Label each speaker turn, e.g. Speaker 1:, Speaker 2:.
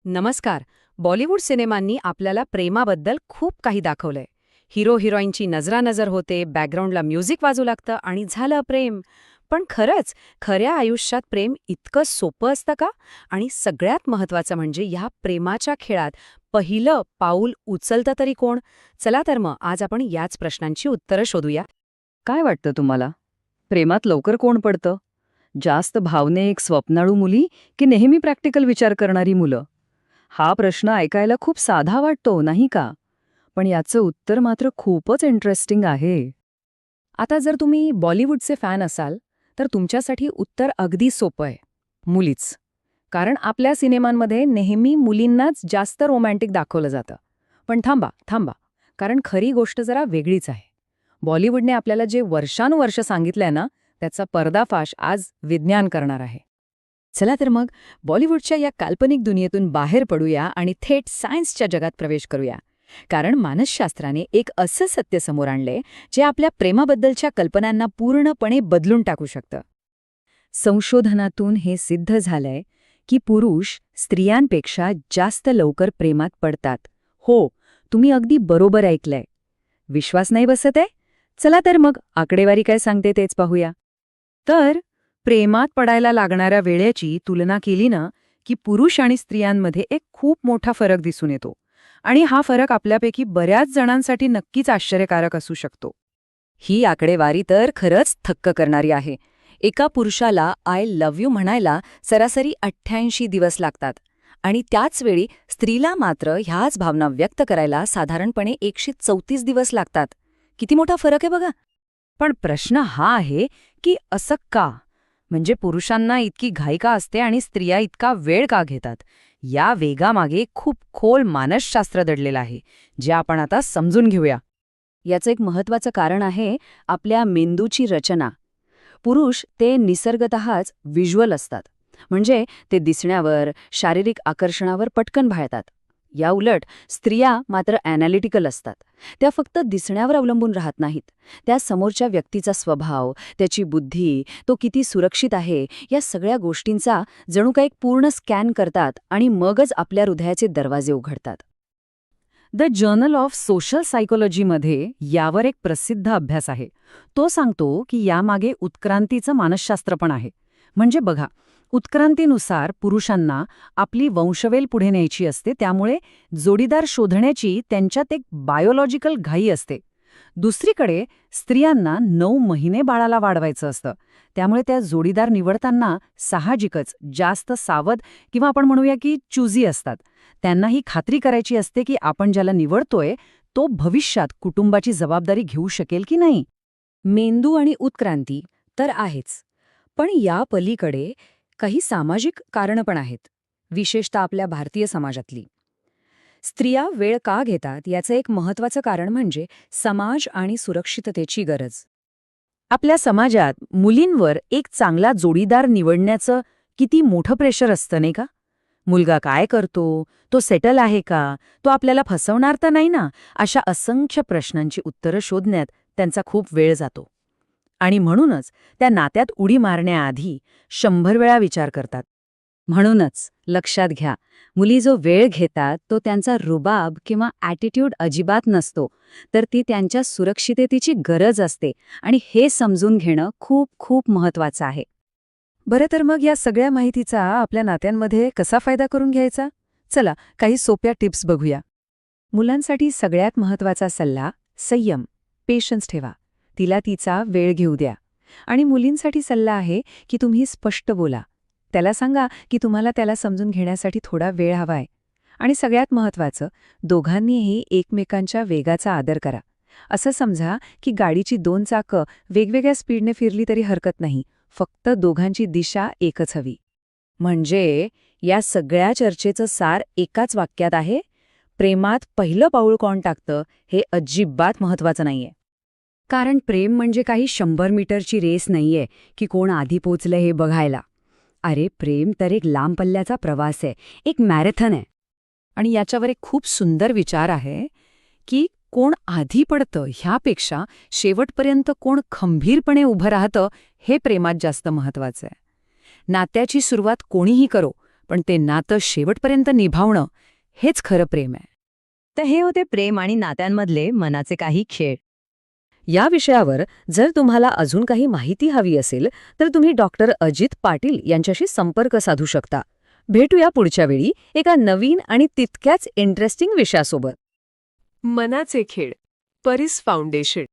Speaker 1: नमस्कार. बॉलिवूड सिनेमांनी आपल्याला प्रेमाबद्दल खूप काही दाखवलंय. हिरो हिरोईनची नजरानजर होते, बॅकग्राऊंडला म्युझिक वाजू लागतं आणि झालं प्रेम. पण खरंच खऱ्या आयुष्यात प्रेम इतकं सोपं असतं का? आणि सगळ्यात महत्त्वाचं म्हणजे ह्या प्रेमाच्या खेळात पहिलं पाऊल उचलतं तरी कोण? चला तर मग आज आपण याच प्रश्नांची उत्तरं शोधूया.
Speaker 2: काय वाटतं तुम्हाला? प्रेमात लवकर कोण पडतं? जास्त भावनिक, स्वप्नाळू मुली की नेहमी प्रॅक्टिकल विचार करणारी मुलं? हा प्रश्न ऐकायला खूप साधा वाटतो, नाही का? पण याचं उत्तर मात्र खूपच इंटरेस्टिंग आहे.
Speaker 1: आता जर तुम्ही बॉलिवूडचे फॅन असाल तर तुमच्यासाठी उत्तर अगदी सोपं आहे. मुलीच. कारण आपल्या सिनेमांमध्ये नेहमी मुलींनाच जास्त रोमॅन्टिक दाखवलं जातं. पण थांबा थांबा, कारण खरी गोष्ट जरा वेगळीच आहे. बॉलिवूडने आपल्याला जे वर्षानुवर्ष सांगितलंय ना, त्याचा पर्दाफाश आज विज्ञान करणार आहे. चला तर मग बॉलिवूडच्या या काल्पनिक दुनियेतून बाहेर पडूया आणि थेट सायन्सच्या जगात प्रवेश करूया. कारण मानसशास्त्राने एक असं सत्य समोर आणले जे आपल्या प्रेमाबद्दलच्या कल्पनांना पूर्णपणे बदलून टाकू शकतं.
Speaker 2: संशोधनातून हे सिद्ध झालंय की पुरुष स्त्रियांपेक्षा जास्त लवकर प्रेमात पडतात. हो, तुम्ही अगदी बरोबर ऐकलंय. विश्वास नाही बसत आहे? चला तर मग आकडेवारी काय सांगते तेच पाहूया. तर प्रेमात पडायला लागणाऱ्या वेळेची तुलना केली ना, की पुरुष आणि स्त्रियांमध्ये एक खूप मोठा फरक दिसून येतो. आणि हा फरक आपल्यापैकी बऱ्याच जणांसाठी नक्कीच आश्चर्यकारक असू शकतो.
Speaker 1: ही आकडेवारी तर खरंच थक्क करणारी आहे. एका पुरुषाला आय लव्ह यू म्हणायला सरासरी 88 दिवस लागतात आणि त्याच वेळी स्त्रीला मात्र ह्याच भावना व्यक्त करायला साधारणपणे 134 दिवस लागतात. किती मोठा फरक आहे बघा.
Speaker 2: पण प्रश्न हा आहे की असं का? म्हणजे पुरुषांना इतकी घाई का असते आणि स्त्रिया इतका वेळ का घेतात? या वेगामागे खूप खोल मानसशास्त्र दडलेलं आहे, जे आपण आता समजून घेऊया.
Speaker 1: याचं एक महत्त्वाचं कारण आहे आपल्या मेंदूची रचना. पुरुष ते निसर्गतःच व्हिज्युअल असतात. म्हणजे ते दिसण्यावर, शारीरिक आकर्षणावर पटकन भाळतात. या उलट स्त्रिया मात्र ॲनालिटिकल असतात. त्या फक्त दिसण्यावर अवलंबून राहत नाहीत. त्या समोरच्या व्यक्तीचा स्वभाव, त्याची बुद्धी, तो किती सुरक्षित आहे, या सगळ्या गोष्टींचा जणू काही पूर्ण स्कॅन करतात आणि मगच आपल्या हृदयाचे दरवाजे उघडतात.
Speaker 2: द जर्नल ऑफ सोशल सायकोलॉजीमध्ये यावर एक प्रसिद्ध अभ्यास आहे. तो सांगतो की यामागे उत्क्रांतीचं मानसशास्त्र पण आहे. म्हणजे बघा, उत्क्रांतीनुसार पुरुषांना आपली वंशवेल पुढे न्यायची असते, त्यामुळे जोडीदार शोधण्याची त्यांच्यात एक बायोलॉजिकल घाई असते. दुसरीकडे स्त्रियांना 9 महिने बाळाला वाढवायचं असतं, त्यामुळे त्या जोडीदार निवडताना साहजिकच जास्त सावध किंवा आपण म्हणूया की चूजी असतात. त्यांना ही खात्री करायची असते की आपण ज्याला निवडतोय तो भविष्यात कुटुंबाची जबाबदारी घेऊ शकेल की नाही.
Speaker 1: मेंदू आणि उत्क्रांती तर आहेच, पण या पलीकडे काही सामाजिक कारणं पण आहेत, विशेषतः आपल्या भारतीय समाजातली. स्त्रिया वेळ का घेतात याचं एक महत्त्वाचं कारण म्हणजे समाज आणि सुरक्षिततेची गरज.
Speaker 2: आपल्या समाजात मुलींवर एक चांगला जोडीदार निवडण्याचं किती मोठं प्रेशर असतं, नाही का? मुलगा काय करतो, तो सेटल आहे का, तो आपल्याला फसवणार तर नाही ना, अशा असंख्य प्रश्नांची उत्तरं शोधण्यात त्यांचा खूप वेळ जातो. आणि म्हणूनच त्या नात्यात उडी मारण्याआधी 100 वेळा विचार करतात.
Speaker 1: म्हणूनच लक्षात घ्या, मुली जो वेळ घेतात तो त्यांचा रुबाब किंवा ॲटिट्यूड अजिबात नसतो, तर ती त्यांच्या सुरक्षिततेची गरज असते आणि हे समजून घेणं खूप खूप महत्त्वाचं आहे.
Speaker 2: बरं, तर मग या सगळ्या माहितीचा आपल्या नात्यांमध्ये कसा फायदा करून घ्यायचा? चला, काही सोप्या टिप्स बघूया. मुलांसाठी सगळ्यात महत्त्वाचा सल्ला संयम, पेशन्स ठेवा. तिला तिचा वेळ घेऊ द्या. आणि मुलींसाठी सल्ला आहे की तुम्ही स्पष्ट बोला. त्याला सांगा की तुम्हाला त्याला समजून घेण्यासाठी थोडा वेळ हवाय. आणि सगळ्यात महत्त्वाचं, दोघांनीही एकमेकांच्या वेगाचा आदर करा. असं समजा की गाडीची 2 चाकं वेगवेगळ्या स्पीडने फिरली तरी हरकत नाही, फक्त दोघांची दिशा एकच हवी.
Speaker 1: म्हणजे या सगळ्या चर्चेचं सार एकाच वाक्यात आहे, प्रेमात पहिलं पाऊल कोण टाकतं हे अजिबात महत्त्वाचं नाहीये. कारण प्रेम म्हणजे काही 100 मीटरची रेस नाहीये की कोण आधी पोचलं हे बघायला. अरे, प्रेम तर एक लांब पल्ल्याचा प्रवास आहे, एक मॅरेथॉन आहे. आणि याच्यावर एक खूप सुंदर विचार आहे की कोण आधी पडतं ह्यापेक्षा शेवटपर्यंत कोण खंबीरपणे उभं राहतं हे प्रेमात जास्त महत्त्वाचं आहे. नात्याची सुरुवात कोणीही करो, पण ते नातं शेवटपर्यंत निभावणं हेच खरं प्रेम आहे.
Speaker 3: तर हे होते प्रेम आणि नात्यांमधले मनाचे काही खेळ.
Speaker 1: या विषयावर जर तुम्हाला अजून काही माहिती हवी असेल तर तुम्ही डॉक्टर अजित पाटील यांच्याशी संपर्क साधू शकता. भेटूया पुढच्या वेळी एका नवीन आणि तितक्याच इंटरेस्टिंग विषयासोबत.
Speaker 4: मनाचे खेळ, परिस फाउंडेशन.